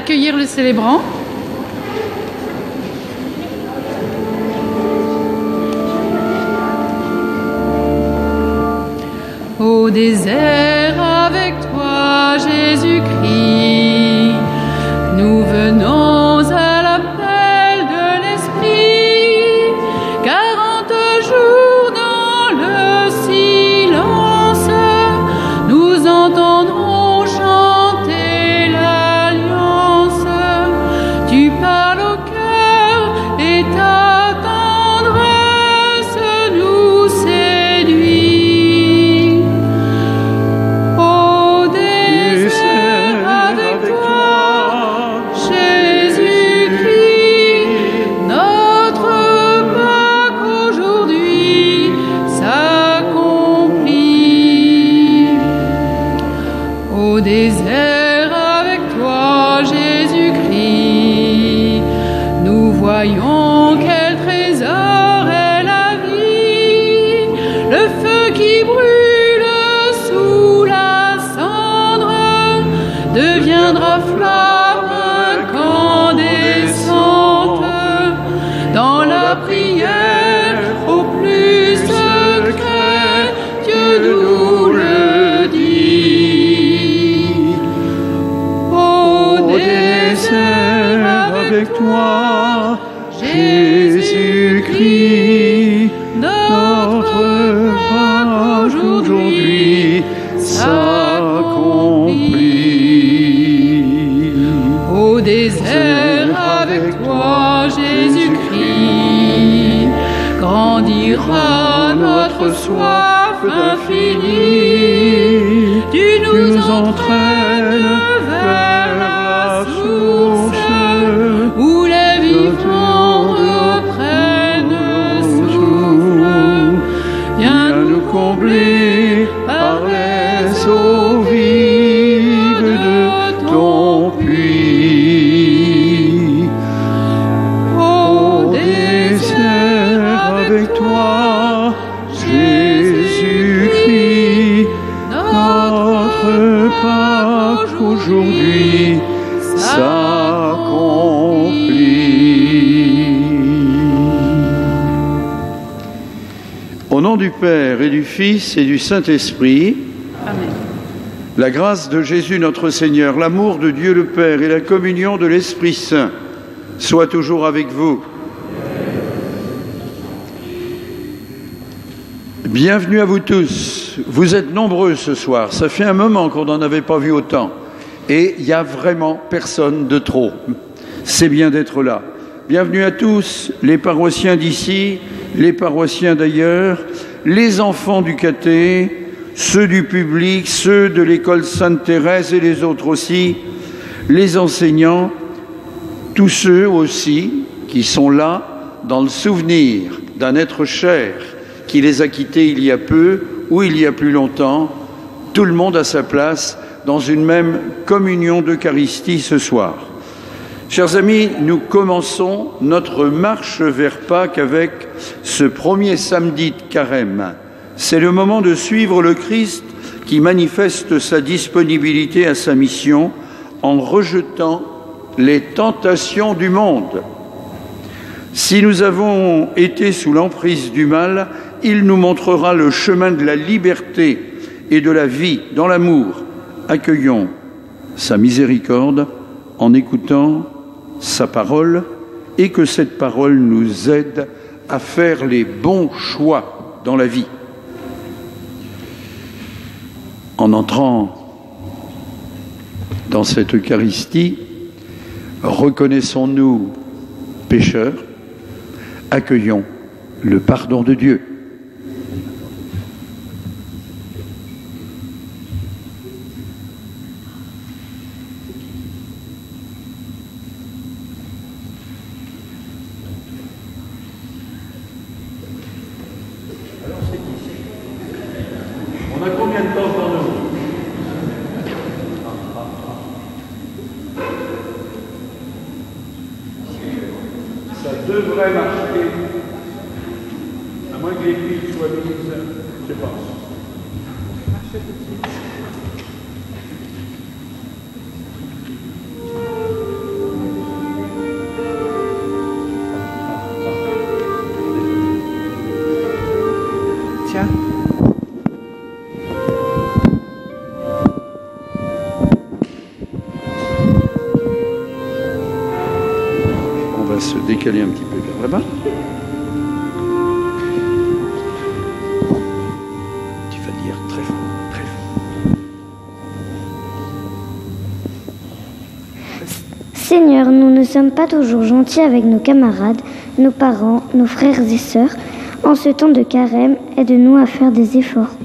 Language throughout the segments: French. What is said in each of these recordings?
accueillir le célébrant. Au désert avec toi, Jésus-Christ, nous venons à l'appel de l'Esprit. 40 jours dans le silence, nous entendrons chanter l'alliance. Tu parles au cœur et ta tendresse nous séduit. Au désert avec toi, Jésus-Christ, notre Pâque aujourd'hui s'accomplit. Au désert avec toi, Jésus-Christ, nous voyons quel trésor est la vie, le feu qui brûle sous la cendre deviendra flamme incandescente. Dans la prière au plus secret, Dieu nous le dit. Au désert avec toi, Jésus-Christ, notre Pâque aujourd'hui s'accomplit. Au désert avec toi, Jésus-Christ, grandira notre soif infinie. Tu nous entraînes vers la source où les vivants reprennent souffle. Viens nous combler par les eaux vives de ton puits. Au désert avec toi, Jésus-Christ, notre Pâque aujourd'hui s'accomplit. Au nom du Père et du Fils et du Saint-Esprit, Amen. la grâce de Jésus notre Seigneur, l'amour de Dieu le Père et la communion de l'Esprit Saint soient toujours avec vous. Bienvenue à vous tous. Vous êtes nombreux ce soir. Ça fait un moment qu'on n'en avait pas vu autant. Et il n'y a vraiment personne de trop. C'est bien d'être là. Bienvenue à tous, les paroissiens d'ici, les paroissiens d'ailleurs, les enfants du caté, ceux du public, ceux de l'école Sainte-Thérèse et les autres aussi, les enseignants, tous ceux aussi qui sont là dans le souvenir d'un être cher qui les a quittés il y a peu ou il y a plus longtemps, tout le monde à sa place dans une même communion d'Eucharistie ce soir. Chers amis, nous commençons notre marche vers Pâques avec ce premier samedi de Carême. C'est le moment de suivre le Christ qui manifeste sa disponibilité à sa mission en rejetant les tentations du monde. Si nous avons été sous l'emprise du mal, il nous montrera le chemin de la liberté et de la vie dans l'amour. Accueillons sa miséricorde en écoutant sa parole et que cette parole nous aide à faire les bons choix dans la vie. En entrant dans cette Eucharistie, reconnaissons-nous pécheurs, accueillons le pardon de Dieu. On a combien de temps pour nous? Ça devrait marcher, à moins que les piles soient mises, je sais pas. va se décaler un petit peu vers là-bas. Tu vas dire très fort, très fort. Seigneur, nous ne sommes pas toujours gentils avec nos camarades, nos parents, nos frères et sœurs. En ce temps de carême, aide-nous à faire des efforts.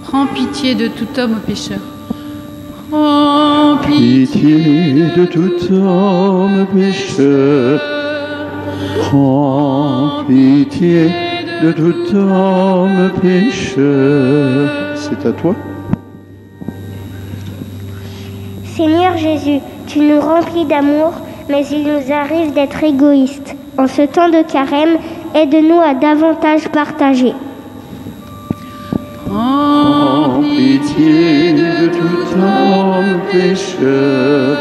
Prends pitié de tout homme pécheur. Prends Pitié de tout homme pécheur. Prends pitié de tout homme pécheur. C'est à toi. Seigneur Jésus, tu nous remplis d'amour, mais il nous arrive d'être égoïstes. En ce temps de carême, aide-nous à davantage partager. Prends pitié de tout homme pécheur.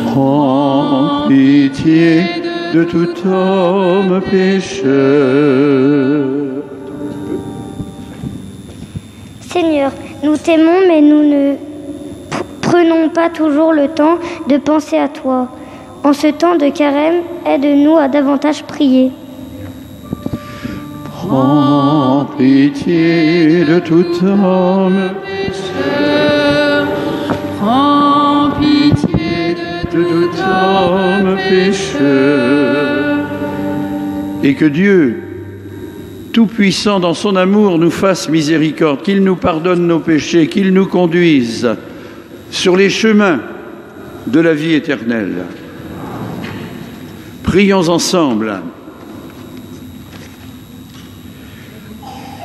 Prends pitié de tout homme pécheur. Seigneur, nous t'aimons, mais nous ne prenons pas toujours le temps de penser à toi. En ce temps de carême, aide-nous à davantage prier. Prends pitié de tout homme pécheur. Prends pitié de tout homme pécheur. Et que Dieu, Tout-Puissant dans son amour, nous fasse miséricorde, qu'il nous pardonne nos péchés, qu'il nous conduise sur les chemins de la vie éternelle. Prions ensemble.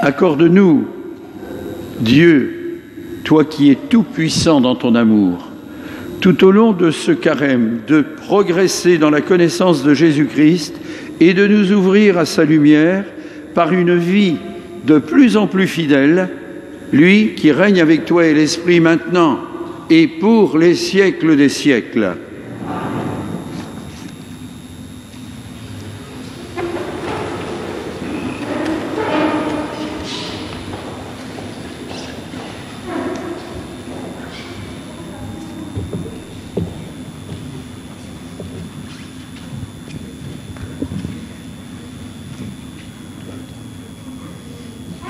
Accorde-nous, Dieu, toi qui es tout-puissant dans ton amour, tout au long de ce carême, de progresser dans la connaissance de Jésus-Christ et de nous ouvrir à sa lumière par une vie de plus en plus fidèle, lui qui règne avec toi et l'Esprit maintenant et pour les siècles des siècles.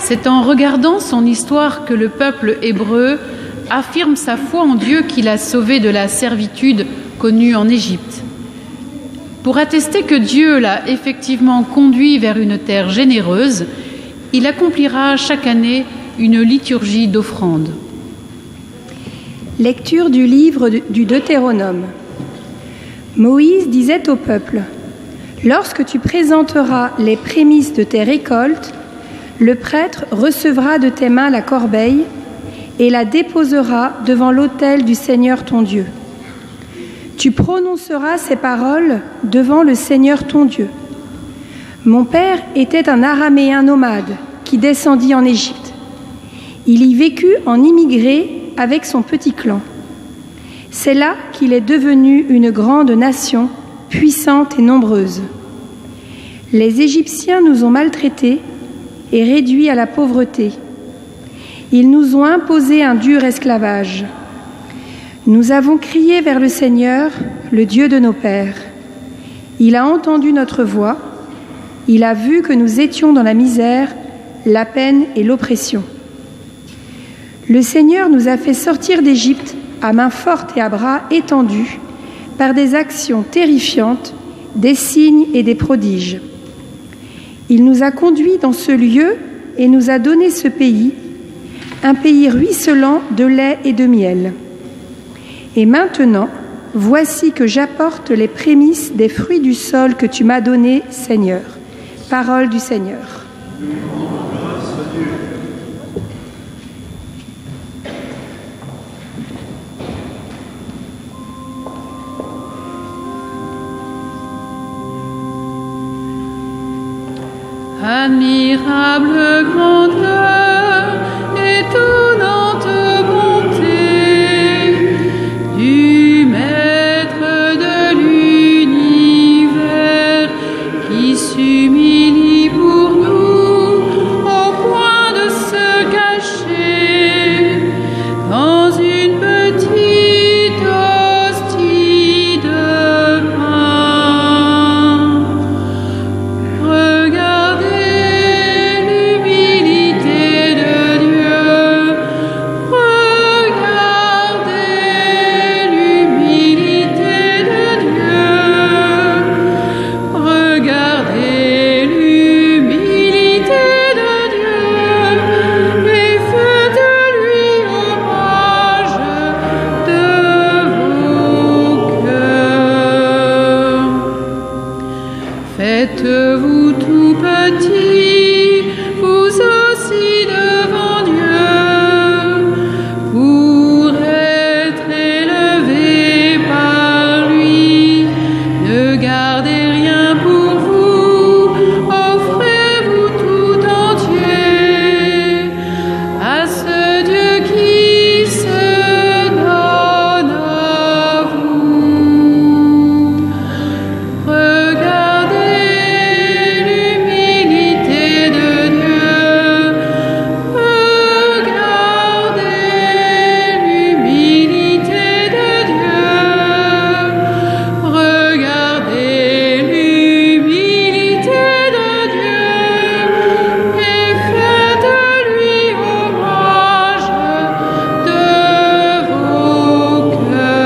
C'est en regardant son histoire que le peuple hébreu affirme sa foi en Dieu qui l'a sauvé de la servitude connue en Égypte. Pour attester que Dieu l'a effectivement conduit vers une terre généreuse, il accomplira chaque année une liturgie d'offrandes. Lecture du livre du Deutéronome. Moïse disait au peuple : « Lorsque tu présenteras les prémices de tes récoltes, le prêtre recevra de tes mains la corbeille et la déposera devant l'autel du Seigneur ton Dieu. Tu prononceras ces paroles devant le Seigneur ton Dieu. Mon père était un Araméen nomade qui descendit en Égypte. Il y vécut en immigré avec son petit clan. C'est là qu'il est devenu une grande nation, puissante et nombreuse. Les Égyptiens nous ont maltraités et réduits à la pauvreté. Ils nous ont imposé un dur esclavage. Nous avons crié vers le Seigneur, le Dieu de nos pères. Il a entendu notre voix. Il a vu que nous étions dans la misère, la peine et l'oppression. Le Seigneur nous a fait sortir d'Égypte à main forte et à bras étendus par des actions terrifiantes, des signes et des prodiges. Il nous a conduits dans ce lieu et nous a donné ce pays, un pays ruisselant de lait et de miel. Et maintenant, voici que j'apporte les prémices des fruits du sol que tu m'as donnés, Seigneur. Parole du Seigneur. Admirable grandeur, étonnante bonté du Maître de l'univers qui s'humilie pour nous au point de se cacher dans une petite hostie de pain. Êtes-vous tout petit, vous aussi devant Dieu, pour être élevé par lui? Ne gardez rien pour vous, offrez-vous tout entier à ce Dieu qui se donne à vous. Regardez l'humilité de Dieu. Regardez l'humilité de Dieu. Regardez l'humilité de Dieu et faites-lui hommage de vos cœurs.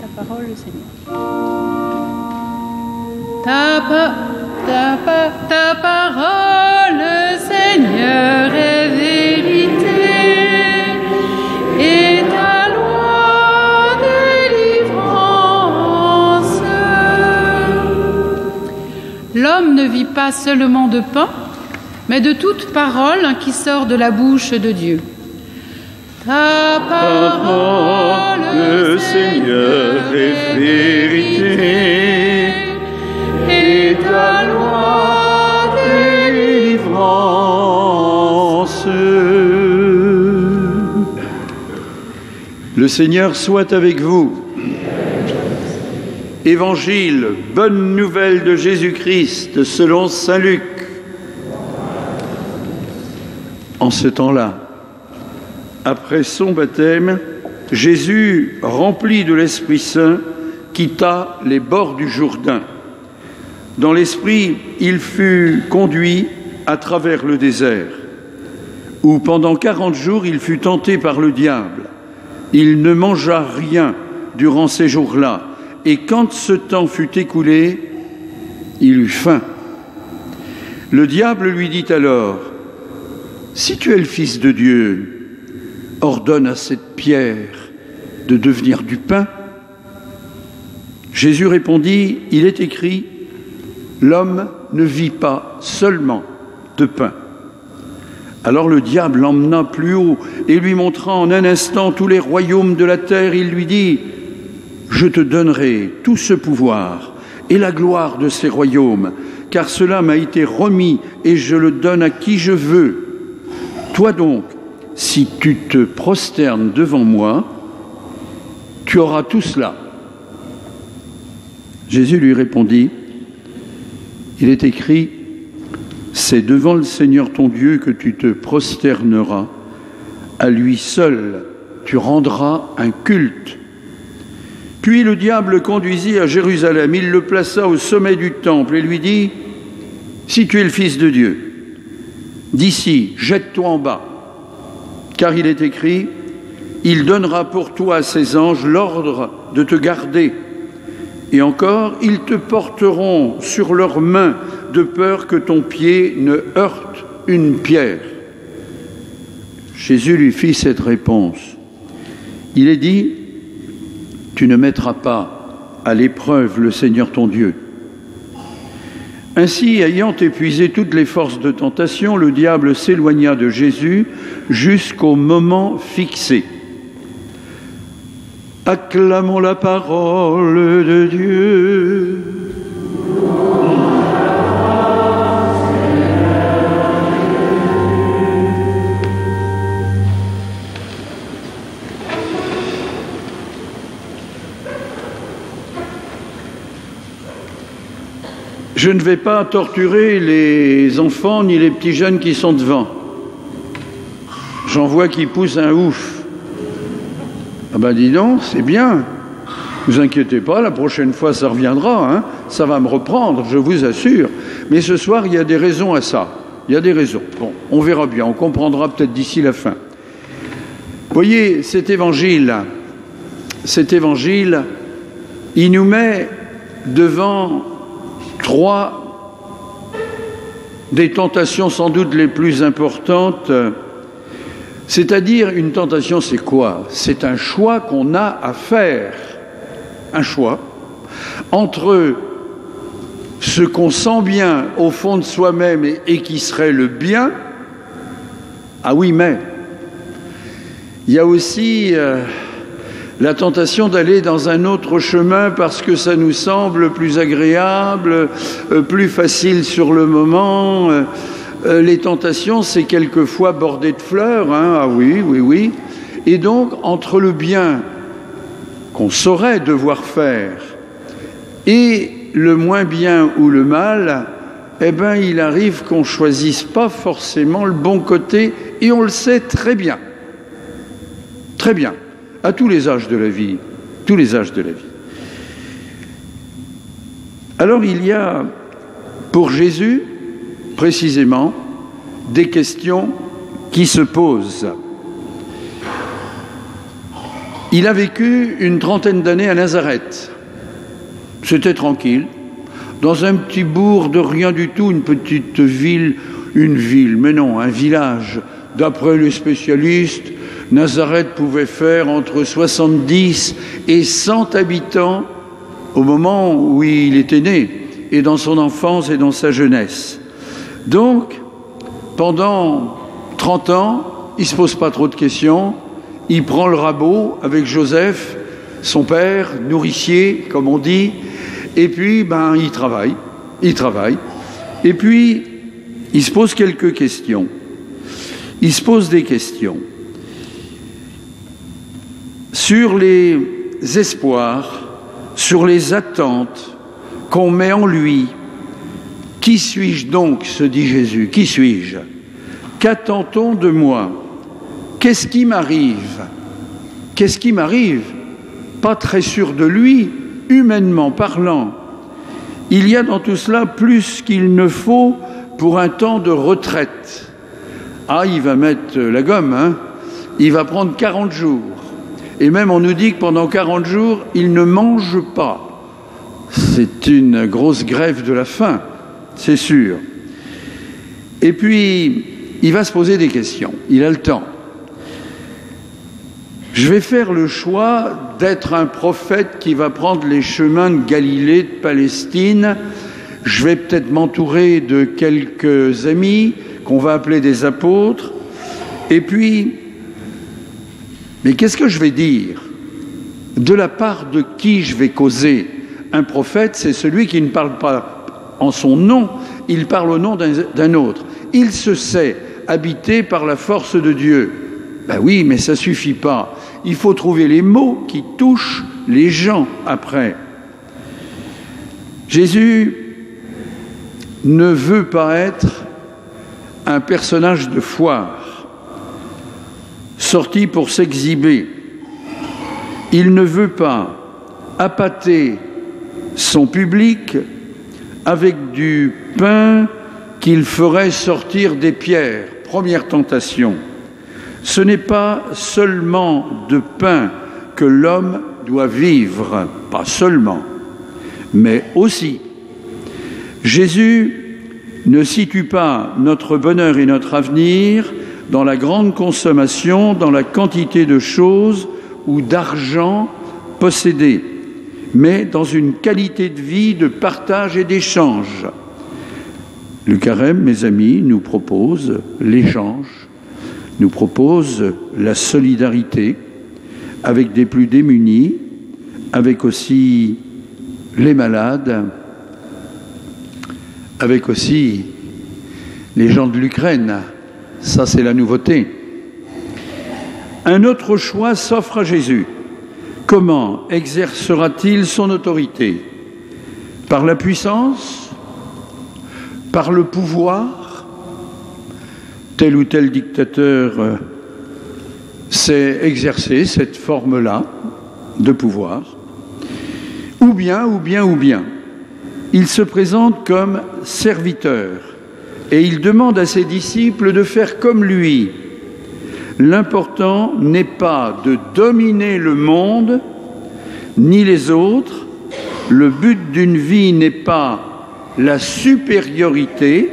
Ta parole, Seigneur. Ta parole, Seigneur, est vérité, et ta loi délivrance. L'homme ne vit pas seulement de pain, mais de toute parole qui sort de la bouche de Dieu. Ta parole, Le Seigneur est vérité, et ta loi délivrance. Le Seigneur soit avec vous. Évangile, bonne nouvelle de Jésus-Christ selon saint Luc. En ce temps-là, après son baptême, Jésus, rempli de l'Esprit Saint, quitta les bords du Jourdain. Dans l'Esprit, il fut conduit à travers le désert, où pendant 40 jours il fut tenté par le diable. Il ne mangea rien durant ces jours-là, et quand ce temps fut écoulé, il eut faim. Le diable lui dit alors: « Si tu es le Fils de Dieu, ordonne à cette pierre de devenir du pain. » Jésus répondit: « Il est écrit, l'homme ne vit pas seulement de pain. » Alors le diable l'emmena plus haut et lui montra en un instant tous les royaumes de la terre. Il lui dit: « Je te donnerai tout ce pouvoir et la gloire de ces royaumes, car cela m'a été remis et je le donne à qui je veux. Toi donc, si tu te prosternes devant moi, tu auras tout cela. » Jésus lui répondit: « Il est écrit, c'est devant le Seigneur ton Dieu que tu te prosterneras. À lui seul tu rendras un culte. » Puis le diable le conduisit à Jérusalem. Il le plaça au sommet du temple et lui dit: « Si tu es le Fils de Dieu, d'ici, jette-toi en bas. Car il est écrit, il donnera pour toi à ses anges l'ordre de te garder. Et encore, ils te porteront sur leurs mains de peur que ton pied ne heurte une pierre. » Jésus lui fit cette réponse. Il est dit: « Tu ne mettras pas à l'épreuve le Seigneur ton Dieu. » Ainsi, ayant épuisé toutes les forces de tentation, le diable s'éloigna de Jésus jusqu'au moment fixé. Acclamons la parole de Dieu. Je ne vais pas torturer les enfants ni les petits jeunes qui sont devant. J'en vois qui poussent un ouf. Ah ben dis donc, c'est bien. Ne vous inquiétez pas, la prochaine fois ça reviendra, hein. Ça va me reprendre, je vous assure. Mais ce soir, il y a des raisons à ça. Il y a des raisons. Bon, on verra bien, on comprendra peut-être d'ici la fin. Voyez, cet évangile, il nous met devant trois des tentations sans doute les plus importantes. C'est-à-dire, une tentation, c'est quoi? C'est un choix qu'on a à faire. Un choix entre ce qu'on sent bien au fond de soi-même et qui serait le bien. Ah oui, mais il y a aussi la tentation d'aller dans un autre chemin parce que ça nous semble plus agréable, plus facile sur le moment. Les tentations, c'est quelquefois bordé de fleurs, hein. Ah oui, oui, oui. Et donc, entre le bien qu'on saurait devoir faire et le moins bien ou le mal, eh bien, il arrive qu'on ne choisisse pas forcément le bon côté, et on le sait très bien. Très bien. À tous les âges de la vie. Tous les âges de la vie. Alors, il y a, pour Jésus, précisément, des questions qui se posent. Il a vécu une trentaine d'années à Nazareth. C'était tranquille, dans un petit bourg de rien du tout, une petite ville, mais non, un village. D'après les spécialistes, Nazareth pouvait faire entre 70 et 100 habitants au moment où il était né, et dans son enfance et dans sa jeunesse. Donc, pendant 30 ans, il ne se pose pas trop de questions, il prend le rabot avec Joseph, son père, nourricier, comme on dit, et puis il travaille, et puis il se pose quelques questions. Il se pose des questions sur les espoirs, sur les attentes qu'on met en lui. Qui suis-je donc, se dit Jésus, qui suis-je? Qu'attend-on de moi? Qu'est-ce qui m'arrive? Qu'est-ce qui m'arrive? Pas très sûr de lui, humainement parlant. Il y a dans tout cela plus qu'il ne faut pour un temps de retraite. Ah, il va mettre la gomme, hein? Il va prendre 40 jours. Et même on nous dit que pendant 40 jours, il ne mange pas. C'est une grosse grève de la faim, c'est sûr. Et puis, il va se poser des questions. Il a le temps. Je vais faire le choix d'être un prophète qui va prendre les chemins de Galilée, de Palestine. Je vais peut-être m'entourer de quelques amis qu'on va appeler des apôtres. Et puis, mais qu'est-ce que je vais dire? De la part de qui je vais causer? Un prophète, c'est celui qui ne parle pas en son nom, il parle au nom d'un autre. Il se sait habité par la force de Dieu. Ben oui, mais ça ne suffit pas. Il faut trouver les mots qui touchent les gens après. Jésus ne veut pas être un personnage de foire, sorti pour s'exhiber. Il ne veut pas appâter son public avec du pain qu'il ferait sortir des pierres. Première tentation. Ce n'est pas seulement de pain que l'homme doit vivre, pas seulement, mais aussi. Jésus ne situe pas notre bonheur et notre avenir dans la grande consommation, dans la quantité de choses ou d'argent possédé, mais dans une qualité de vie, de partage et d'échange. Le Carême, mes amis, nous propose l'échange, nous propose la solidarité avec des plus démunis, avec aussi les malades, avec aussi les gens de l'Ukraine. Ça, c'est la nouveauté. Un autre choix s'offre à Jésus. Comment exercera-t-il son autorité? Par la puissance? Par le pouvoir? Tel ou tel dictateur sait exercer cette forme-là de pouvoir. Ou bien, il se présente comme serviteur et il demande à ses disciples de faire comme lui. L'important n'est pas de dominer le monde ni les autres, Le but d'une vie n'est pas la supériorité,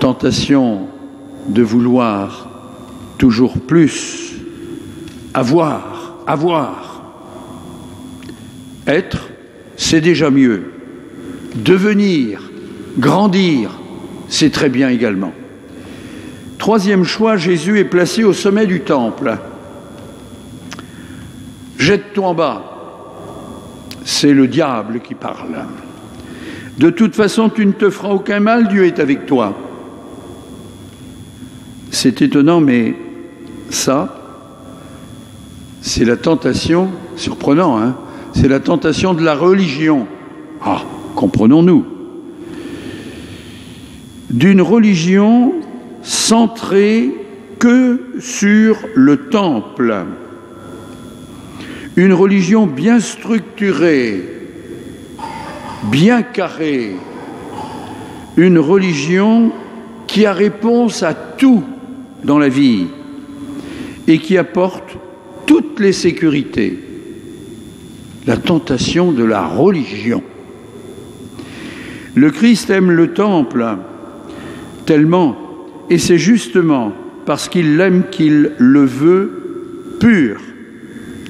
tentation de vouloir toujours plus, avoir. Être, c'est déjà mieux. Devenir, grandir, c'est très bien également. Troisième choix, Jésus est placé au sommet du temple. Jette-toi en bas. C'est le diable qui parle. De toute façon, tu ne te feras aucun mal, Dieu est avec toi. C'est étonnant, mais ça, c'est la tentation, surprenant, hein, c'est la tentation de la religion. Ah, comprenons-nous. D'une religion centrée que sur le temple. Une religion bien structurée, bien carrée. Une religion qui a réponse à tout dans la vie et qui apporte toutes les sécurités. La tentation de la religion. Le Christ aime le temple tellement, et c'est justement parce qu'il l'aime qu'il le veut pur.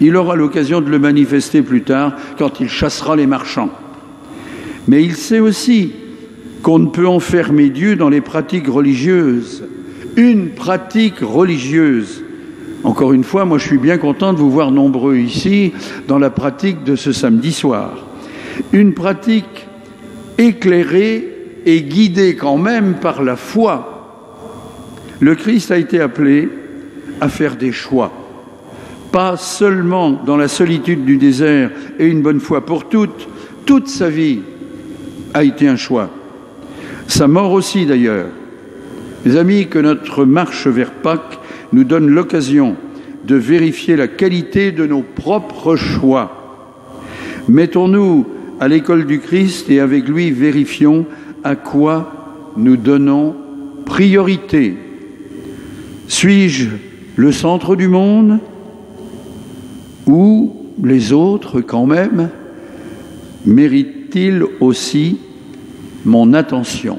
Il aura l'occasion de le manifester plus tard quand il chassera les marchands. Mais il sait aussi qu'on ne peut enfermer Dieu dans les pratiques religieuses. Une pratique religieuse. Encore une fois, moi je suis bien content de vous voir nombreux ici dans la pratique de ce samedi soir. Une pratique éclairée et guidée quand même par la foi. Le Christ a été appelé à faire des choix. Pas seulement dans la solitude du désert et une bonne fois pour toutes, toute sa vie a été un choix. Sa mort aussi d'ailleurs. Mes amis, que notre marche vers Pâques nous donne l'occasion de vérifier la qualité de nos propres choix. Mettons-nous à l'école du Christ et avec lui vérifions à quoi nous donnons priorité. Suis-je le centre du monde ou les autres quand même méritent-ils aussi mon attention ?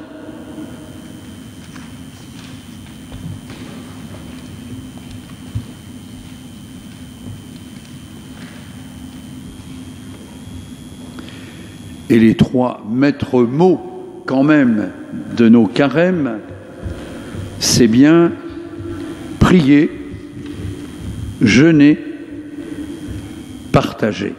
Et les trois maîtres mots, quand même, de nos carèmes, c'est bien prier, jeûner, partager.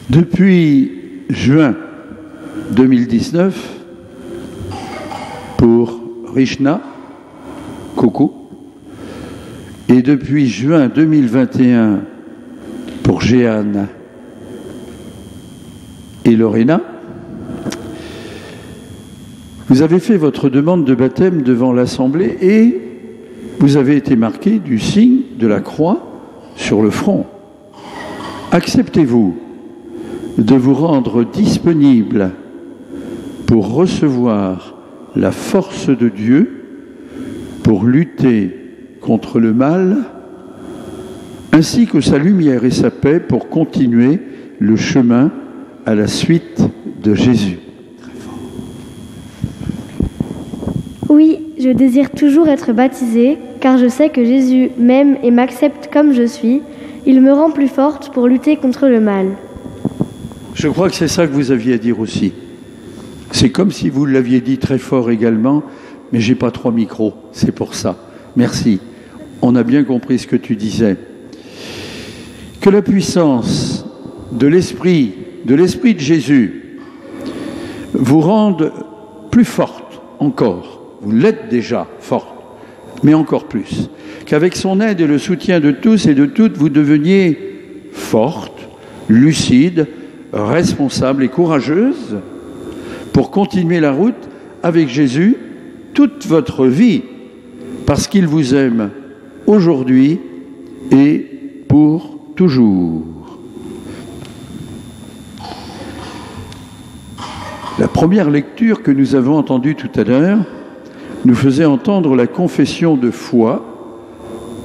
Depuis juin 2019, pour Rishna, coucou, et depuis juin 2021, pour Jeanne et Lorena, vous avez fait votre demande de baptême devant l'Assemblée et vous avez été marqué du signe de la croix sur le front. Acceptez-vous de vous rendre disponible pour recevoir la force de Dieu, pour lutter contre le mal, ainsi que sa lumière et sa paix pour continuer le chemin à la suite de Jésus. Oui, je désire toujours être baptisée, car je sais que Jésus m'aime et m'accepte comme je suis. Il me rend plus forte pour lutter contre le mal. Je crois que c'est ça que vous aviez à dire aussi. C'est comme si vous l'aviez dit très fort également, mais j'ai pas 3 micros, c'est pour ça. Merci. On a bien compris ce que tu disais. Que la puissance de l'Esprit de Jésus vous rende plus forte encore. Vous l'êtes déjà forte, mais encore plus, qu'avec son aide et le soutien de tous et de toutes, vous deveniez forte, lucide, responsable et courageuse pour continuer la route avec Jésus toute votre vie, parce qu'il vous aime aujourd'hui et pour toujours. La première lecture que nous avons entendue tout à l'heure nous faisait entendre la confession de foi,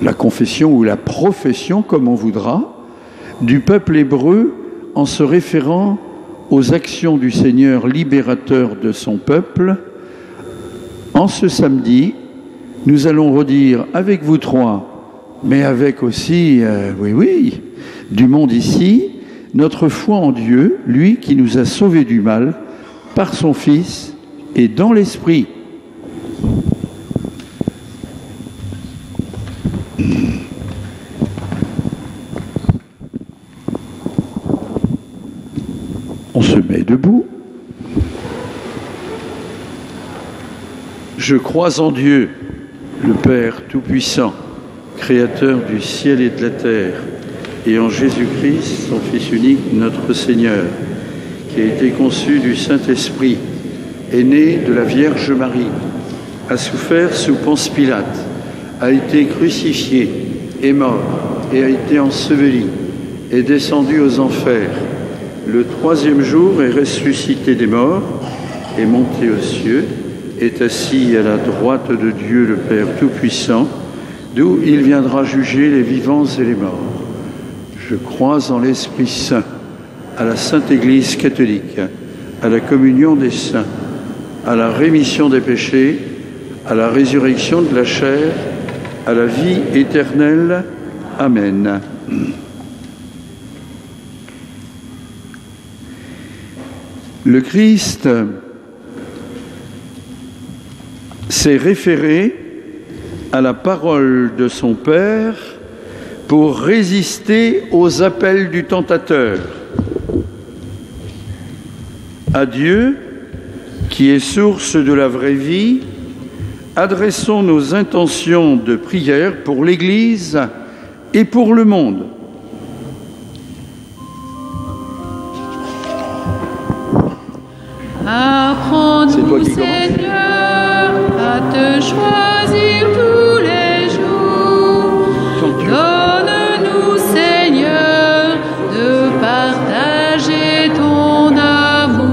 la confession ou la profession, comme on voudra, du peuple hébreu en se référant aux actions du Seigneur libérateur de son peuple. En ce samedi, nous allons redire avec vous trois, mais avec aussi, du monde ici, notre foi en Dieu, lui qui nous a sauvés du mal par son Fils et dans l'Esprit. On se met debout. Je crois en Dieu, le Père Tout-Puissant, Créateur du ciel et de la terre, et en Jésus-Christ, son Fils unique, notre Seigneur, qui a été conçu du Saint-Esprit, est né de la Vierge Marie, a souffert sous Ponce Pilate, a été crucifié, est mort et a été enseveli, est descendu aux enfers. Le troisième jour est ressuscité des morts, est monté aux cieux, est assis à la droite de Dieu le Père Tout-Puissant, d'où il viendra juger les vivants et les morts. Je crois en l'Esprit Saint, à la Sainte Église catholique, à la communion des saints, à la rémission des péchés, à la résurrection de la chair, à la vie éternelle. Amen. Le Christ s'est référé à la parole de son Père pour résister aux appels du tentateur. À Dieu, qui est source de la vraie vie, adressons nos intentions de prière pour l'Église et pour le monde. Apprends-nous, Seigneur, à te choisir tous les jours. Donne-nous, Seigneur, de partager ton amour.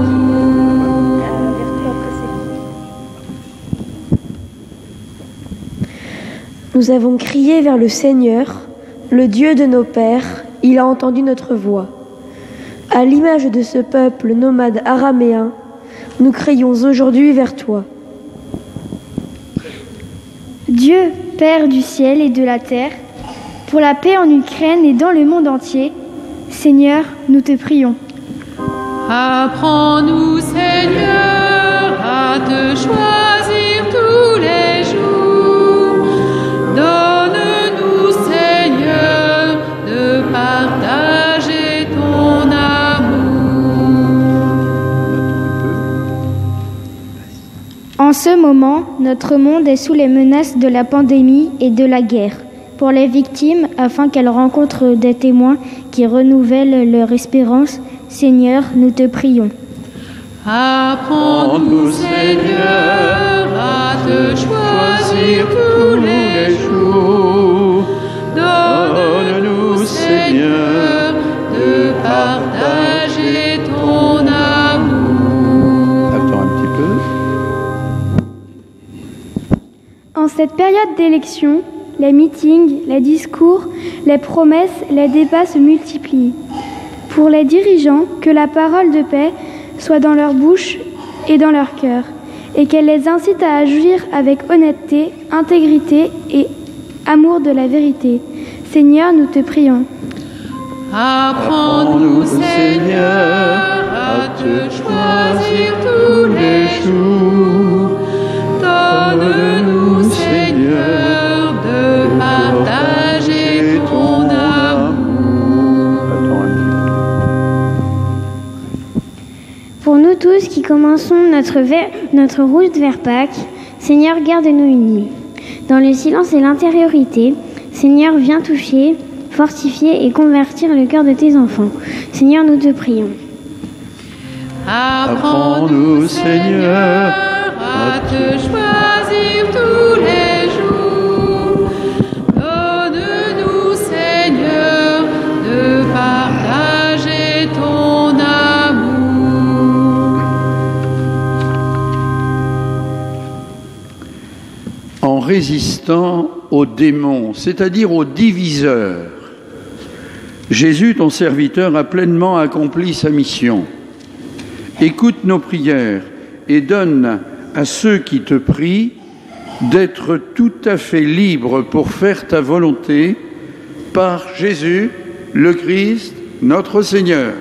Nous avons crié vers le Seigneur, le Dieu de nos pères, il a entendu notre voix. À l'image de ce peuple nomade araméen, nous crions aujourd'hui vers toi. Dieu, Père du ciel et de la terre, pour la paix en Ukraine et dans le monde entier, Seigneur, nous te prions. Apprends-nous, Seigneur, à te choisir tous les jours. Donne-nous, Seigneur, de partager ton amour. En ce moment, notre monde est sous les menaces de la pandémie et de la guerre. Pour les victimes, afin qu'elles rencontrent des témoins qui renouvellent leur espérance, Seigneur, nous te prions. Apprends-nous, Seigneur, à te choisir tous les jours. Donne-nous, Seigneur, de partager ton amour. Attends un petit peu. En cette période d'élection, les meetings, les discours, les promesses, les débats se multiplient. Pour les dirigeants, que la parole de paix soit dans leur bouche et dans leur cœur, et qu'elle les incite à agir avec honnêteté, intégrité et amour de la vérité. Seigneur, nous te prions. Apprends-nous, Seigneur, à te choisir tous les jours. Donne-nous, Seigneur, de partager ton amour. Pour nous tous qui commençons notre route vers Pâques, Seigneur, garde-nous unis. Dans le silence et l'intériorité, Seigneur, viens toucher, fortifier et convertir le cœur de tes enfants. Seigneur, nous te prions. Apprends-nous, Seigneur, à te choisir tous les jours. Donne-nous, Seigneur, de partager ton amour. en résistant aux démons, c'est-à-dire aux diviseurs, Jésus, ton serviteur, a pleinement accompli sa mission. Écoute nos prières et donne à ceux qui te prient d'être tout à fait libres pour faire ta volonté par Jésus, le Christ, notre Seigneur.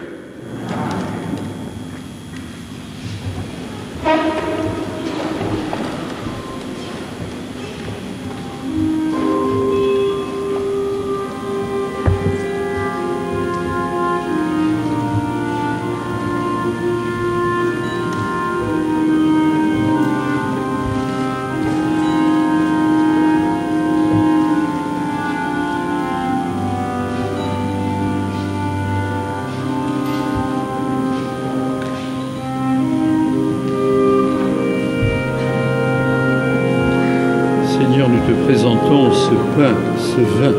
Seigneur, nous te présentons ce pain, ce vin,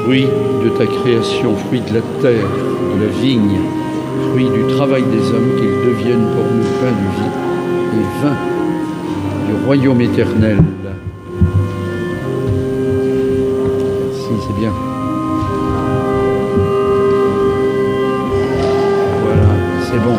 fruit de ta création, fruit de la terre, de la vigne, fruit du travail des hommes, qu'ils deviennent pour nous pain de vie et vin du royaume éternel. Merci, c'est bien. Voilà, c'est bon.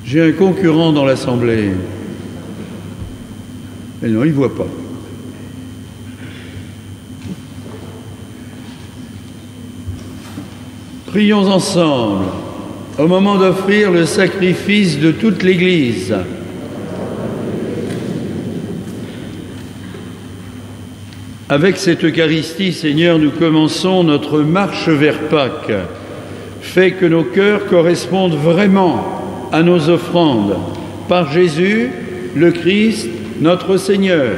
J'ai un concurrent dans l'Assemblée. Mais non, il ne voit pas. Prions ensemble au moment d'offrir le sacrifice de toute l'Église. Avec cette Eucharistie, Seigneur, nous commençons notre marche vers Pâques. Fais que nos cœurs correspondent vraiment à nos offrandes, par Jésus, le Christ, notre Seigneur.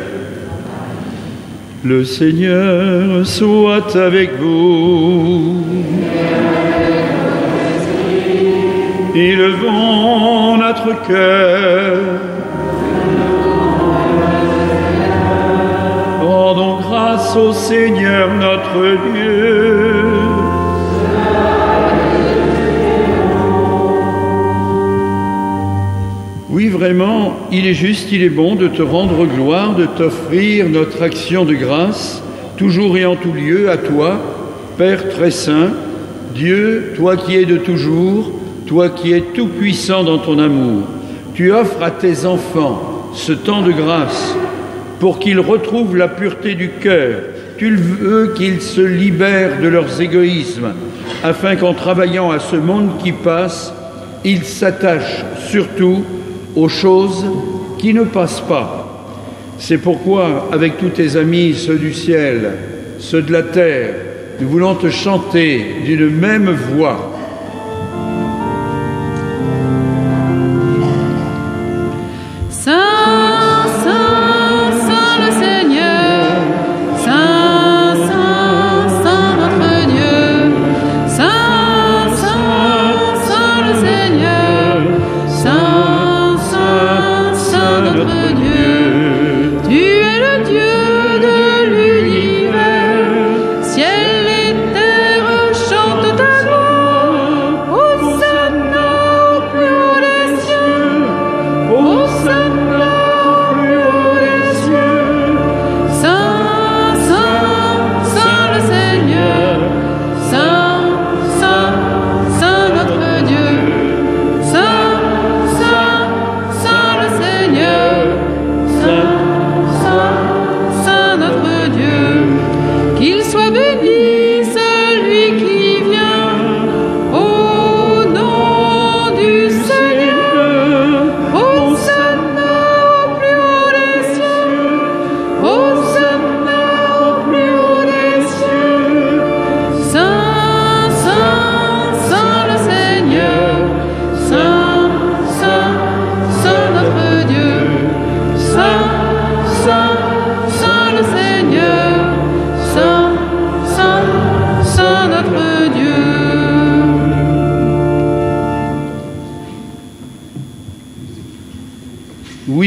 Le Seigneur soit avec vous. Élevons notre cœur. Rendons grâce au Seigneur notre Dieu. Oui, vraiment, il est juste, il est bon de te rendre gloire, de t'offrir notre action de grâce, toujours et en tout lieu, à toi, Père très saint, Dieu, toi qui es de toujours, toi qui es tout-puissant dans ton amour. Tu offres à tes enfants ce temps de grâce pour qu'ils retrouvent la pureté du cœur. Tu le veux qu'ils se libèrent de leurs égoïsmes, afin qu'en travaillant à ce monde qui passe, ils s'attachent surtout aux choses qui ne passent pas. C'est pourquoi, avec tous tes amis, ceux du ciel, ceux de la terre, nous voulons te chanter d'une même voix. Ciel et terre chantent ta gloire.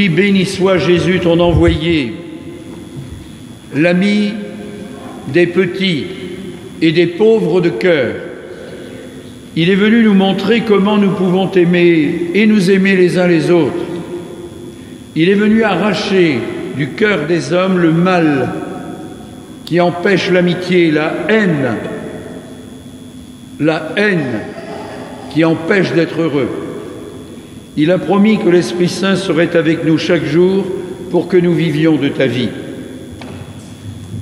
Oui, béni soit Jésus, ton envoyé, l'ami des petits et des pauvres de cœur. Il est venu nous montrer comment nous pouvons t'aimer et nous aimer les uns les autres. Il est venu arracher du cœur des hommes le mal qui empêche l'amitié, la haine qui empêche d'être heureux. Il a promis que l'Esprit Saint serait avec nous chaque jour pour que nous vivions de ta vie.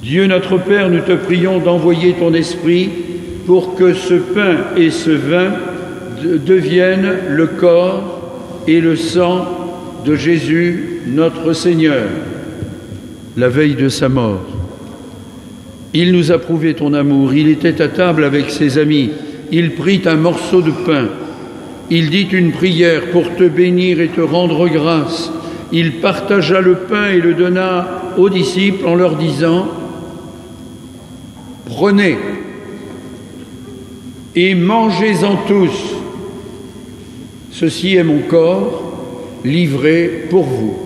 Dieu notre Père, nous te prions d'envoyer ton Esprit pour que ce pain et ce vin deviennent le corps et le sang de Jésus, notre Seigneur, la veille de sa mort. Il nous a prouvé ton amour. Il était à table avec ses amis. Il prit un morceau de pain. Il dit une prière pour te bénir et te rendre grâce. Il partagea le pain et le donna aux disciples en leur disant « Prenez et mangez-en tous. Ceci est mon corps livré pour vous. »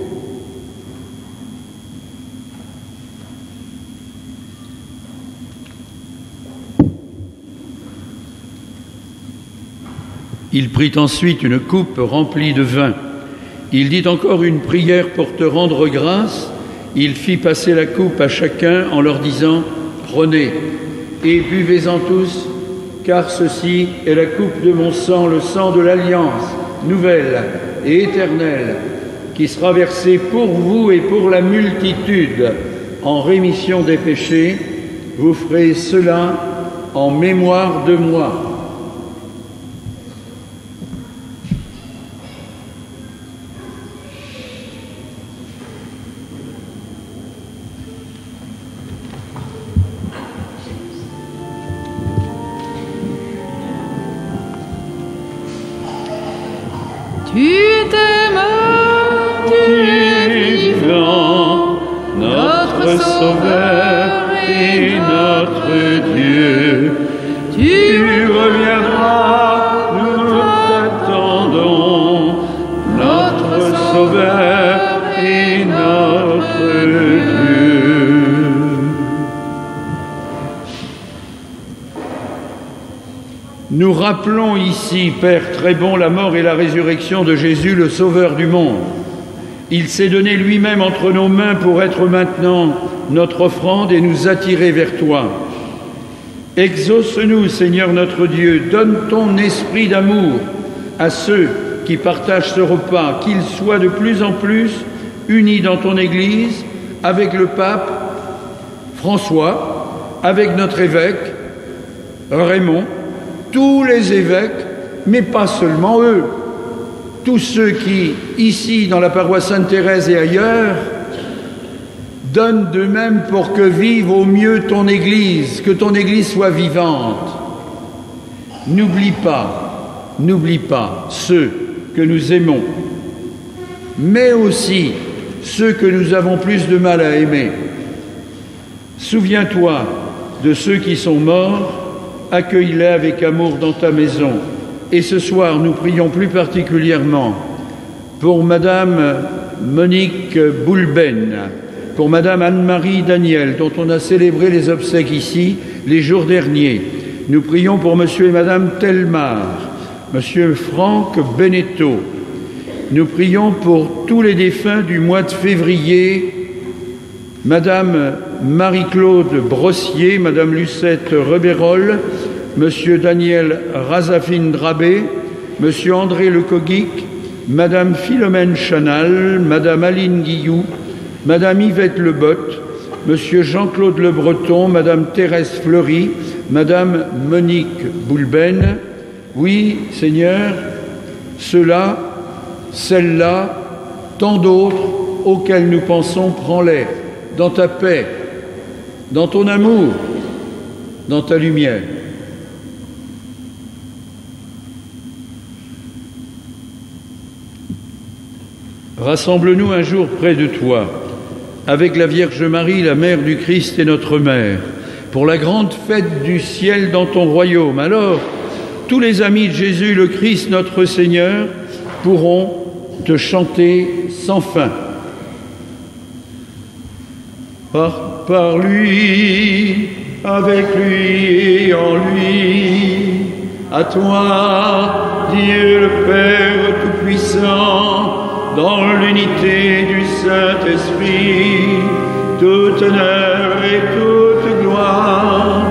Il prit ensuite une coupe remplie de vin. Il dit encore une prière pour te rendre grâce. Il fit passer la coupe à chacun en leur disant « Prenez et buvez-en tous, car ceci est la coupe de mon sang, le sang de l'alliance nouvelle et éternelle, qui sera versée pour vous et pour la multitude en rémission des péchés. Vous ferez cela en mémoire de moi. » Tu étais mort, tu es vivant, notre Sauveur et notre Dieu. Tu reviendras, nous t'attendons, notre Sauveur et notre Dieu. Nous rappelons ici, Père très bon, la mort et la résurrection de Jésus, le Sauveur du monde. Il s'est donné lui-même entre nos mains pour être maintenant notre offrande et nous attirer vers toi. Exauce-nous, Seigneur notre Dieu, donne ton esprit d'amour à ceux qui partagent ce repas, qu'ils soient de plus en plus unis dans ton Église, avec le pape François, avec notre évêque Raymond, tous les évêques, mais pas seulement eux, tous ceux qui, ici, dans la paroisse Sainte-Thérèse et ailleurs, donnent d'eux-mêmes pour que vive au mieux ton Église, que ton Église soit vivante. N'oublie pas ceux que nous aimons, mais aussi ceux que nous avons plus de mal à aimer. Souviens-toi de ceux qui sont morts, accueille-les avec amour dans ta maison. Et ce soir, nous prions plus particulièrement pour Madame Monique Boulben, pour Madame Anne-Marie Daniel, dont on a célébré les obsèques ici les jours derniers. Nous prions pour Monsieur et Madame Telmar, Monsieur Franck Beneteau. Nous prions pour tous les défunts du mois de février, Madame Marie-Claude Brossier, Madame Lucette Rebérol, Monsieur Daniel Razafine-Drabé, Monsieur André Lecoguic, Madame Philomène Chanal, Madame Aline Guillou, Madame Yvette Lebotte, Monsieur Jean-Claude Le Breton, Madame Thérèse Fleury, Madame Monique Boulben. Oui, Seigneur, ceux-là, celles-là, tant d'autres auxquels nous pensons, prends-les dans ta paix, dans ton amour, dans ta lumière. Rassemble-nous un jour près de toi, avec la Vierge Marie, la Mère du Christ et notre Mère, pour la grande fête du ciel dans ton royaume. Alors, tous les amis de Jésus, le Christ, notre Seigneur, pourront te chanter sans fin. Par lui, avec lui et en lui, à toi, Dieu le Père Tout-Puissant, dans l'unité du Saint-Esprit, tout honneur et toute gloire,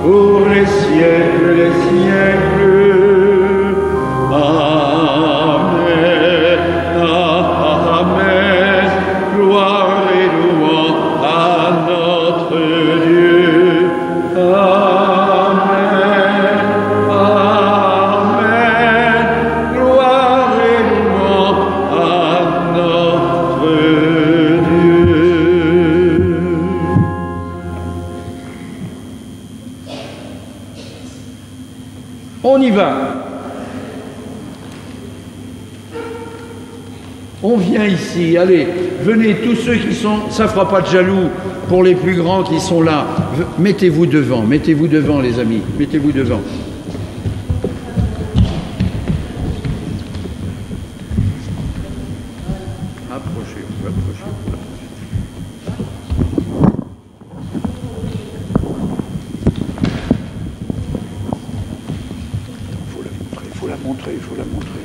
pour les siècles des siècles. Amen, amen, gloire et louange à notre Dieu. Amen, amen, gloire et louange à notre Dieu. On y va. On vient ici, allez, venez tous ceux qui sont, ça fera pas de jaloux pour les plus grands qui sont là. Mettez-vous devant les amis, mettez-vous devant. Approchez-vous, approchez-vous. Il faut la montrer.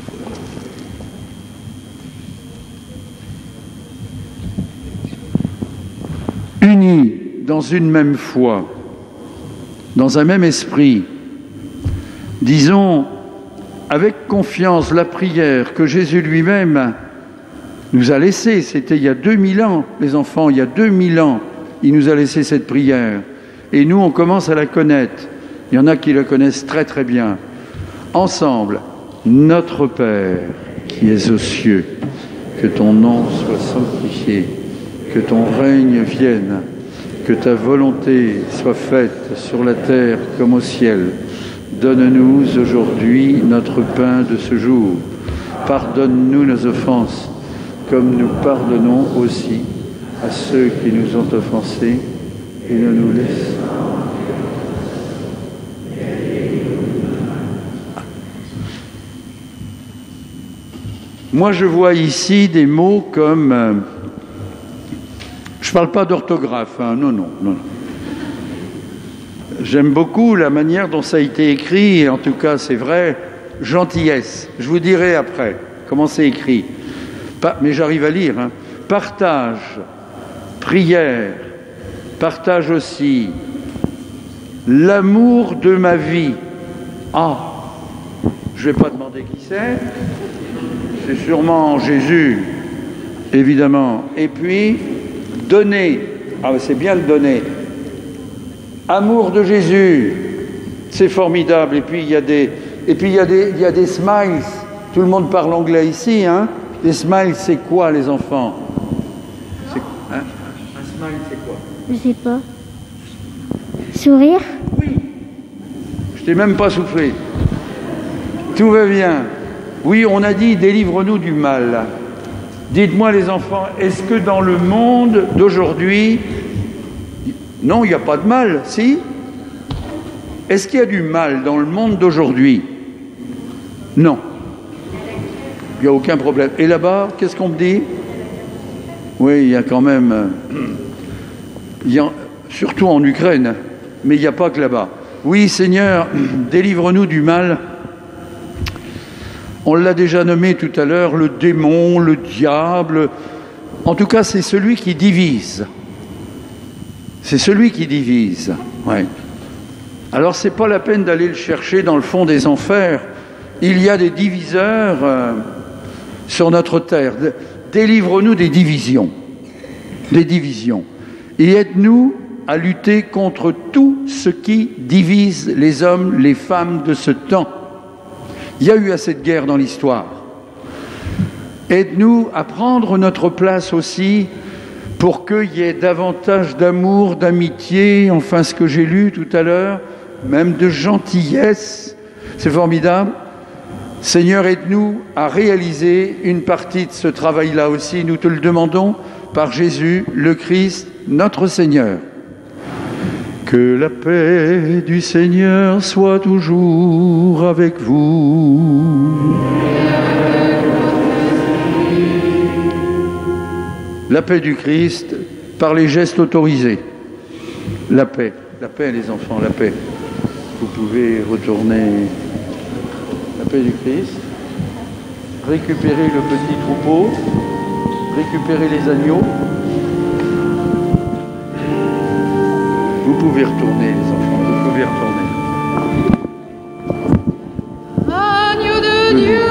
Unis dans une même foi, dans un même esprit, disons avec confiance la prière que Jésus lui-même nous a laissée. C'était il y a 2000 ans, les enfants, il y a 2000 ans, il nous a laissé cette prière. Et nous, on commence à la connaître. Il y en a qui la connaissent très très bien. Ensemble, notre Père qui es aux cieux, que ton nom soit sanctifié, que ton règne vienne, que ta volonté soit faite sur la terre comme au ciel. Donne-nous aujourd'hui notre pain de ce jour. Pardonne-nous nos offenses, comme nous pardonnons aussi à ceux qui nous ont offensés, et ne nous laisse. Moi, je vois ici des mots comme... je ne parle pas d'orthographe, hein, non. J'aime beaucoup la manière dont ça a été écrit, et en tout cas, c'est vrai, gentillesse. Je vous dirai après comment c'est écrit. Mais j'arrive à lire. Hein. Partage, prière, partage aussi l'amour de ma vie. Ah, je ne vais pas demander qui c'est. C'est sûrement Jésus, évidemment. Et puis, donner. Ah, c'est bien le donner. Amour de Jésus, c'est formidable. Et puis, il y a des smiles. Tout le monde parle anglais ici, hein. Les smiles, c'est quoi, les enfants? Un smile, c'est quoi? Je sais pas. Sourire? Oui. Je t'ai même pas soufflé. Tout va bien. Oui, on a dit, délivre-nous du mal. Dites-moi, les enfants, est-ce que dans le monde d'aujourd'hui... Non, il n'y a pas de mal, si? Est-ce qu'il y a du mal dans le monde d'aujourd'hui? Non. Il n'y a aucun problème. Et là-bas, qu'est-ce qu'on me dit? Oui, il y a quand même... surtout en Ukraine, mais il n'y a pas que là-bas. Oui, Seigneur, délivre-nous du mal. On l'a déjà nommé tout à l'heure, le démon, le diable. En tout cas, c'est celui qui divise. C'est celui qui divise. Ouais. Alors, ce n'est pas la peine d'aller le chercher dans le fond des enfers. Il y a des diviseurs sur notre terre. Délivre-nous des divisions. Des divisions. Et aide-nous à lutter contre tout ce qui divise les hommes, les femmes de ce temps. Il y a eu assez de guerres dans l'histoire. Aide-nous à prendre notre place aussi pour qu'il y ait davantage d'amour, d'amitié, enfin ce que j'ai lu tout à l'heure, même de gentillesse. C'est formidable. Seigneur, aide-nous à réaliser une partie de ce travail-là aussi. Nous te le demandons par Jésus, le Christ, notre Seigneur. Que la paix du Seigneur soit toujours avec vous. la paix du Christ par les gestes autorisés. La paix les enfants, la paix. Vous pouvez retourner la paix du Christ, récupérer le petit troupeau, récupérer les agneaux. Vous pouvez retourner les enfants, vous pouvez retourner. Agneau de Dieu,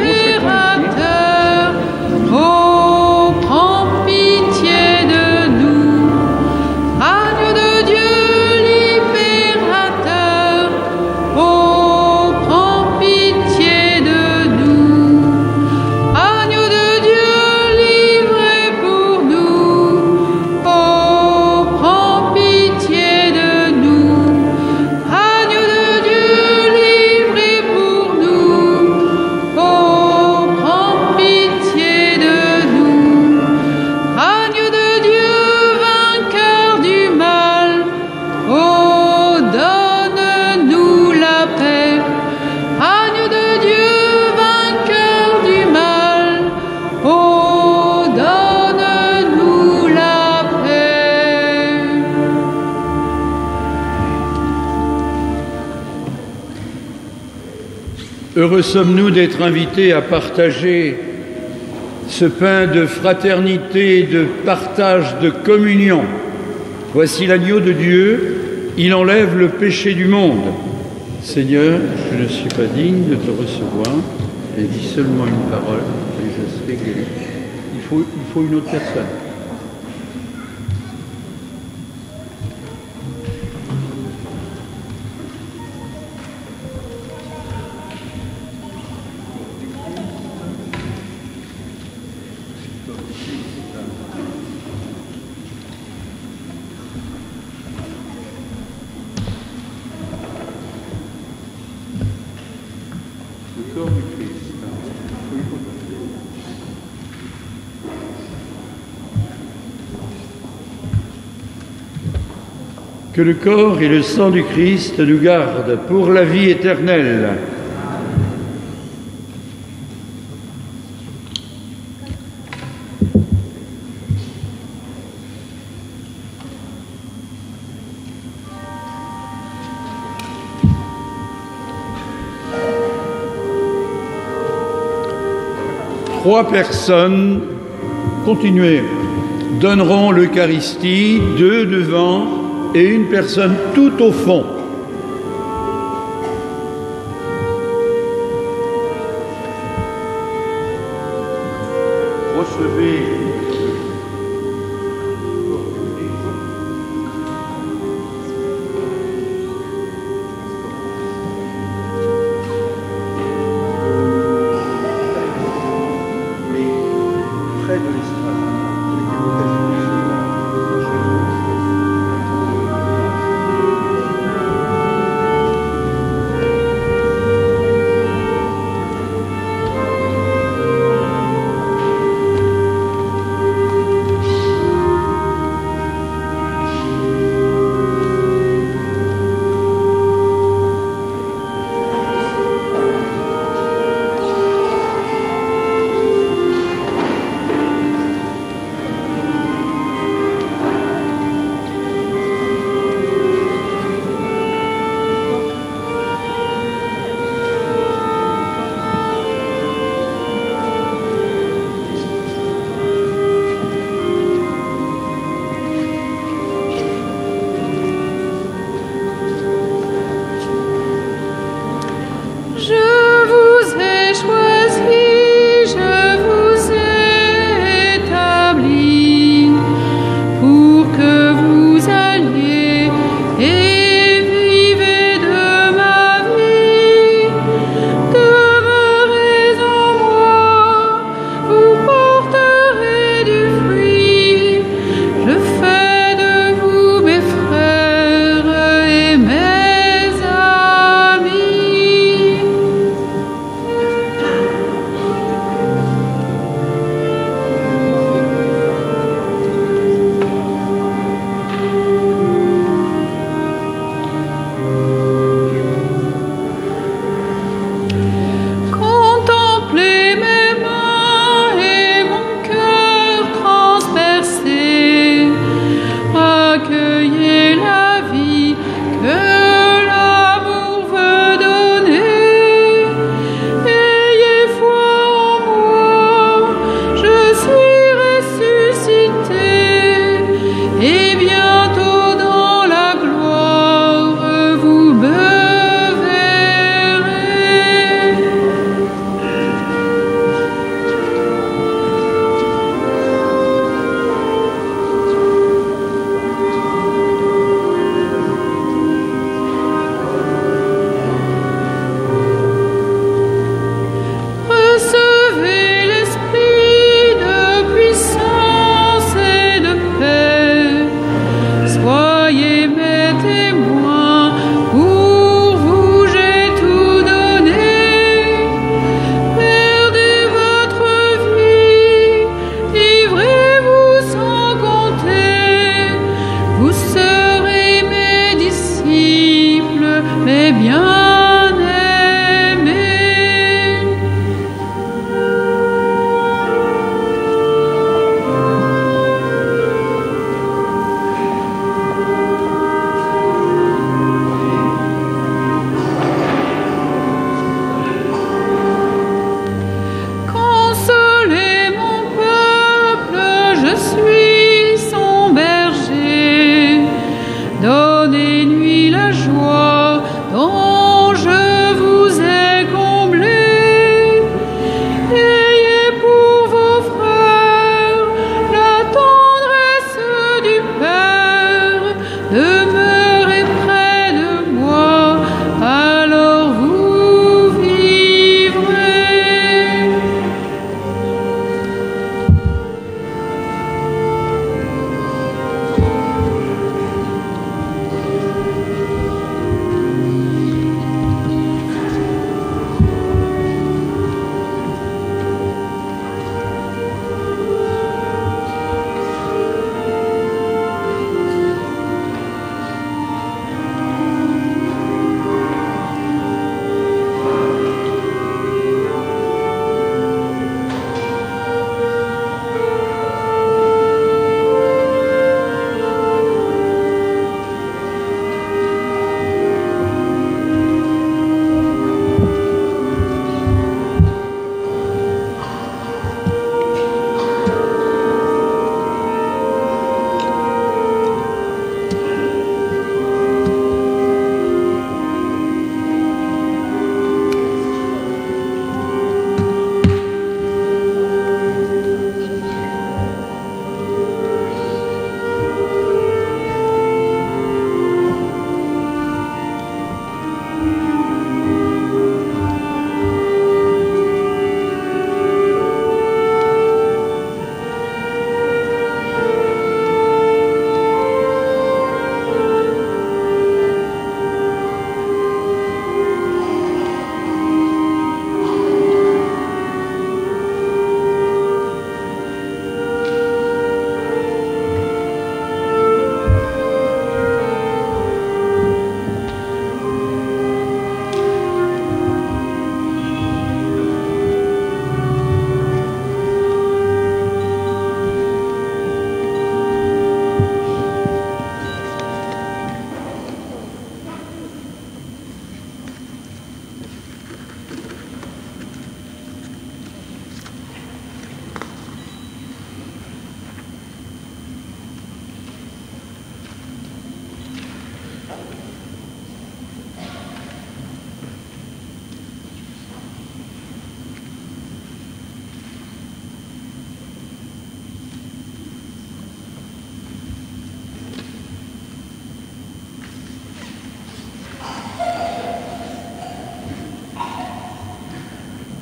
libérateur, oh, prends pitié de nous. Agneau de Dieu, libérateur, oh, prends pitié de nous. Agneau de Dieu, livré pour nous, oh, prends pitié de nous. Agneau de Dieu, livré pour nous, oh, prends pitié de nous. Agneau de Dieu, vainqueur du mal, oh, donne-nous la paix. Agneau de Dieu, vainqueur du mal, oh, donne-nous la paix. Heureux sommes-nous d'être invités à partager ce pain de fraternité, de partage, de communion. Voici l'agneau de Dieu, il enlève le péché du monde. Seigneur, je ne suis pas digne de te recevoir, et dis seulement une parole, et je serai guéri. Il faut une autre personne. Le corps du Christ. Que le corps et le sang du Christ nous gardent pour la vie éternelle. Trois personnes, continuez, donneront l'Eucharistie, 2 devant et une personne tout au fond. Recevez près de l'estrade.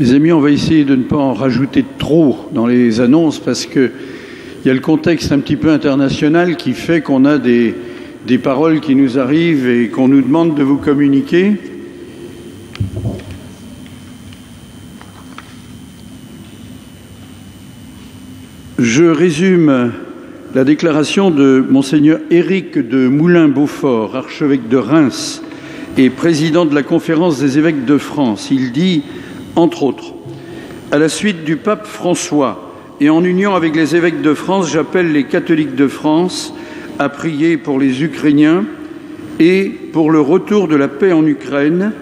Les amis, on va essayer de ne pas en rajouter trop dans les annonces parce qu'il y a le contexte un petit peu international qui fait qu'on a des paroles qui nous arrivent et qu'on nous demande de vous communiquer. Je résume la déclaration de Monseigneur Éric de Moulin-Beaufort, archevêque de Reims et président de la Conférence des évêques de France. Il dit, entre autres, à la suite du pape François et en union avec les évêques de France, j'appelle les catholiques de France à prier pour les Ukrainiens et pour le retour de la paix en Ukraine,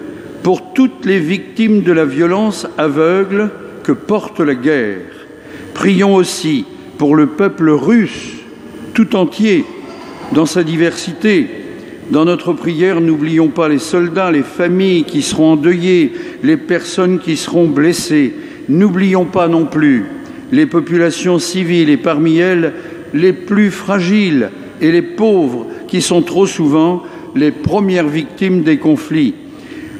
pour toutes les victimes de la violence aveugle que porte la guerre. Prions aussi pour le peuple russe tout entier, dans sa diversité. Dans notre prière, n'oublions pas les soldats, les familles qui seront endeuillées, les personnes qui seront blessées. N'oublions pas non plus les populations civiles et parmi elles les plus fragiles et les pauvres qui sont trop souvent les premières victimes des conflits.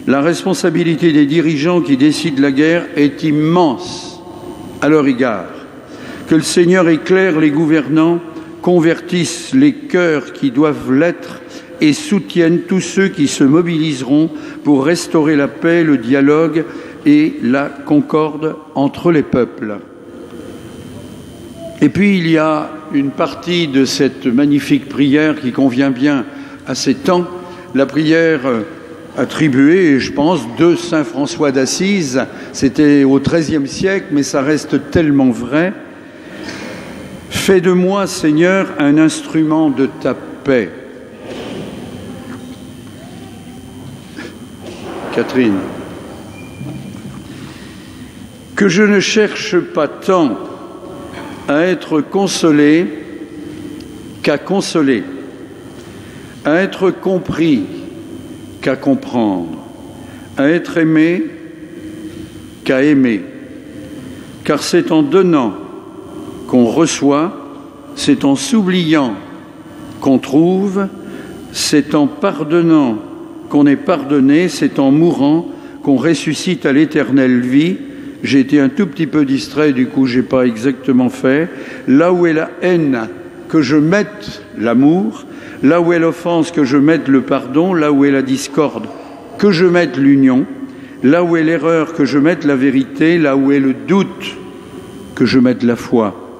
La responsabilité des dirigeants qui décident la guerre est immense à leur égard. Que le Seigneur éclaire les gouvernants, convertisse les cœurs qui doivent l'être et soutienne tous ceux qui se mobiliseront pour restaurer la paix, le dialogue et la concorde entre les peuples. Et puis il y a une partie de cette magnifique prière qui convient bien à ces temps, la prière attribuée, je pense, de saint François d'Assise. C'était au XIIIe siècle, mais ça reste tellement vrai. Fais de moi, Seigneur, un instrument de ta paix. Catherine. Que je ne cherche pas tant à être consolé qu'à consoler, à être compris qu'à comprendre, à être aimé qu'à aimer. Car c'est en donnant qu'on reçoit, c'est en s'oubliant qu'on trouve, c'est en pardonnant qu'on est pardonné, c'est en mourant qu'on ressuscite à l'éternelle vie. J'ai été un tout petit peu distrait, du coup, je n'ai pas exactement fait. Là où est la haine, que je mette l'amour. Là où est l'offense, que je mette le pardon. Là où est la discorde, que je mette l'union. Là où est l'erreur, que je mette la vérité. Là où est le doute, que je mette la foi.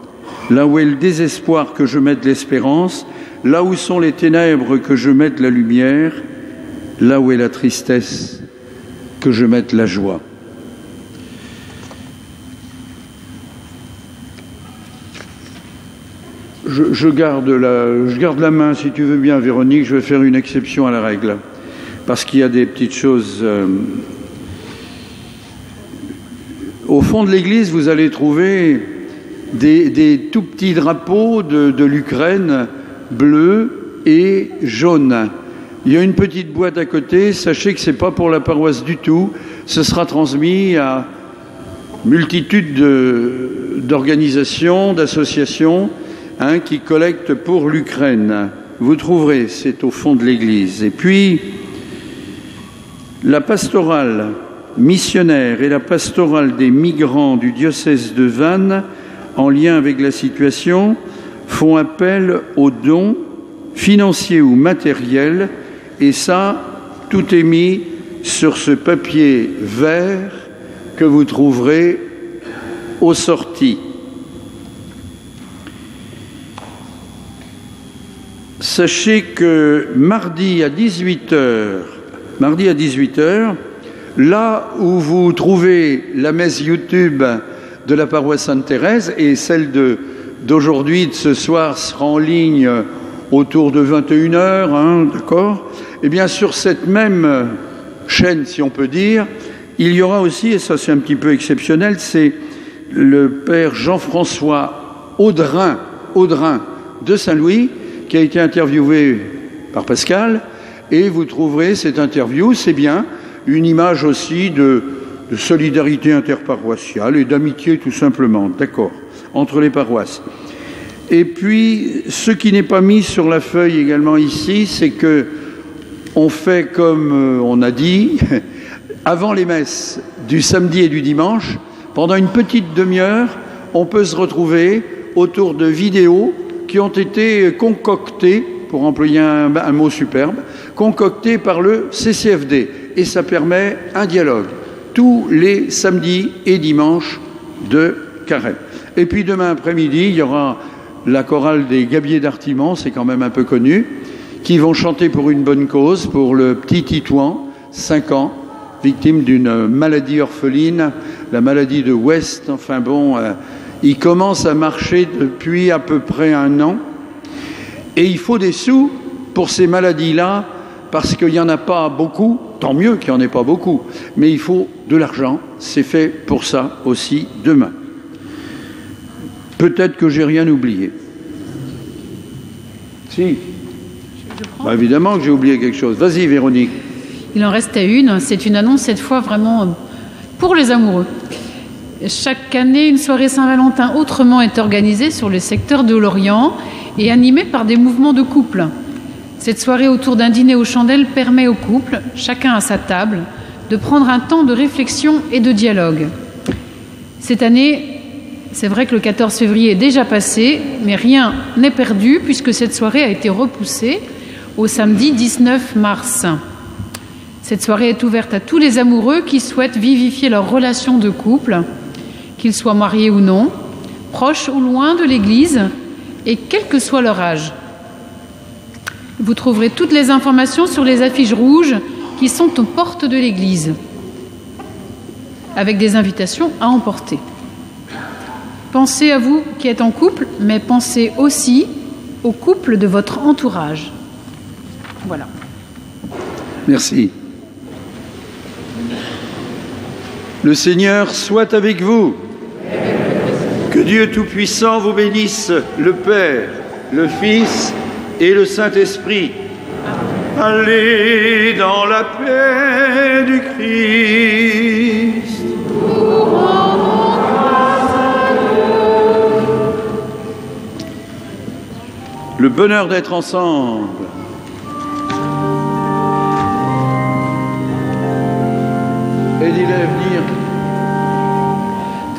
Là où est le désespoir, que je mette l'espérance. Là où sont les ténèbres, que je mette la lumière. Là où est la tristesse, que je mette la joie. Je garde la main, si tu veux bien, Véronique. Je vais faire une exception à la règle, parce qu'il y a des petites choses. Au fond de l'église, vous allez trouver des tout petits drapeaux de l'Ukraine, bleus et jaunes. Il y a une petite boîte à côté. Sachez que ce n'est pas pour la paroisse du tout. Ce sera transmis à multitude d'organisations, d'associations, qui collectent pour l'Ukraine. Vous trouverez, c'est au fond de l'église. Et puis, la pastorale missionnaire et la pastorale des migrants du diocèse de Vannes, en lien avec la situation, font appel aux dons financiers ou matériels. Et ça, tout est mis sur ce papier vert que vous trouverez aux sorties. Sachez que mardi à 18h, là où vous trouvez la messe YouTube de la paroisse Sainte-Thérèse, et celle d'aujourd'hui, de ce soir, sera en ligne autour de 21h, d'accord ? Eh bien, sur cette même chaîne, si on peut dire, il y aura aussi, et ça c'est un petit peu exceptionnel, c'est le père Jean-François Audrin de Saint-Louis, qui a été interviewé par Pascal, et vous trouverez cette interview, c'est bien, une image aussi de solidarité interparoissiale et d'amitié tout simplement, d'accord, entre les paroisses. Et puis, ce qui n'est pas mis sur la feuille également ici, c'est que on fait comme on a dit, avant les messes du samedi et du dimanche, pendant une petite demi-heure, on peut se retrouver autour de vidéos qui ont été concoctées, pour employer un mot superbe, concoctées par le CCFD. Et ça permet un dialogue tous les samedis et dimanches de Carême. Et puis demain après-midi, il y aura la chorale des Gabiers d'Artimon, c'est quand même un peu connu, qui vont chanter pour une bonne cause, pour le petit Titouan, 5 ans, victime d'une maladie orpheline, la maladie de West. Enfin bon, il commence à marcher depuis à peu près 1 an. Et il faut des sous pour ces maladies-là, parce qu'il n'y en a pas beaucoup, tant mieux qu'il n'y en ait pas beaucoup, mais il faut de l'argent, c'est fait pour ça aussi demain. Peut-être que j'ai rien oublié. Si. Bah, évidemment que j'ai oublié quelque chose. Vas-y Véronique. Il en restait une, c'est une annonce cette fois vraiment pour les amoureux. Chaque année, une soirée Saint-Valentin autrement est organisée sur le secteur de Lorient et animée par des mouvements de couple. Cette soirée autour d'un dîner aux chandelles permet aux couples, chacun à sa table, de prendre un temps de réflexion et de dialogue. Cette année, c'est vrai que le 14 février est déjà passé, mais rien n'est perdu puisque cette soirée a été repoussée au samedi 19 mars. Cette soirée est ouverte à tous les amoureux qui souhaitent vivifier leur relation de couple, qu'ils soient mariés ou non, proches ou loin de l'Église, et quel que soit leur âge. Vous trouverez toutes les informations sur les affiches rouges qui sont aux portes de l'église, avec des invitations à emporter. Pensez à vous qui êtes en couple, mais pensez aussi au couple de votre entourage. Voilà. Merci. Le Seigneur soit avec vous. Que Dieu Tout-Puissant vous bénisse, le Père, le Fils et le Saint-Esprit. Allez dans la paix du Christ. Le bonheur d'être ensemble. Et dis-le à venir.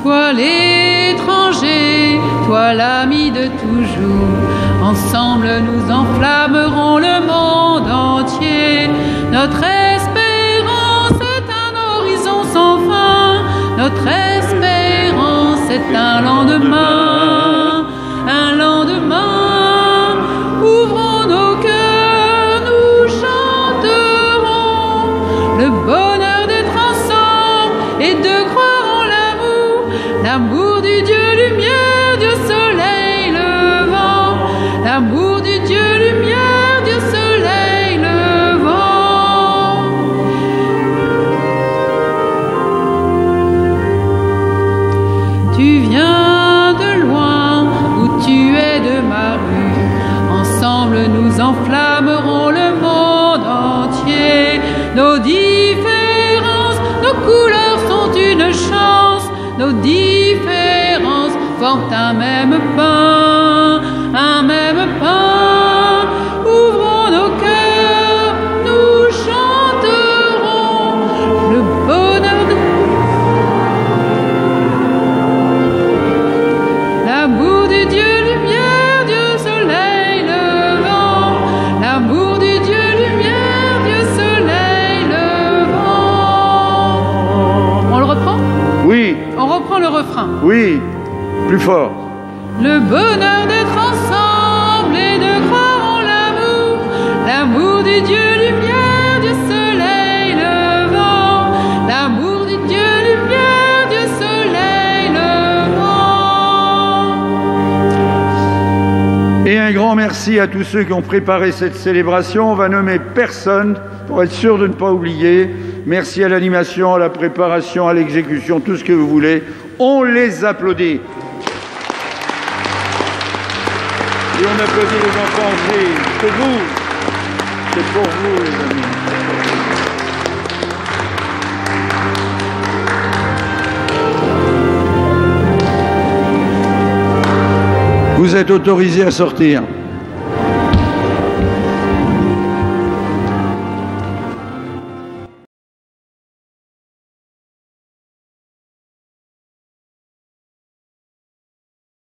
Toi l'étranger, toi l'ami de toujours, ensemble nous enflammerons le monde entier. Notre espérance est un horizon sans fin, notre espérance est un lendemain, un lendemain. Ouvrons nos cœurs, nous chanterons le bonheur d'être ensemble et de croire en l'amour, l'amour du Dieu lumière, Dieu soleil levant, l'amour du Dieu lumière, Dieu soleil levant. Tu viens de loin, où tu es de ma rue, ensemble nous enflammerons le monde entier. Nos différences, nos couleurs sont une chance, nos différences forment un même pain, un même pain. Ouvrons nos cœurs, nous chanterons le bonheur de l'amour du Dieu lumière, Dieu soleil levant, l'amour du Dieu lumière, Dieu soleil levant. On le reprend ? Oui. On reprend le refrain. Oui. Plus fort. Le bonheur d'être ensemble et de croire en l'amour, l'amour du Dieu lumière, Dieu soleil levant, l'amour du Dieu lumière, Dieu soleil levant. Et un grand merci à tous ceux qui ont préparé cette célébration. On va nommer personne pour être sûr de ne pas oublier. Merci à l'animation, à la préparation, à l'exécution, tout ce que vous voulez. On les applaudit. Et on applaudit les enfants aussi. C'est vous. C'est pour vous, les amis. Vous êtes autorisés à sortir.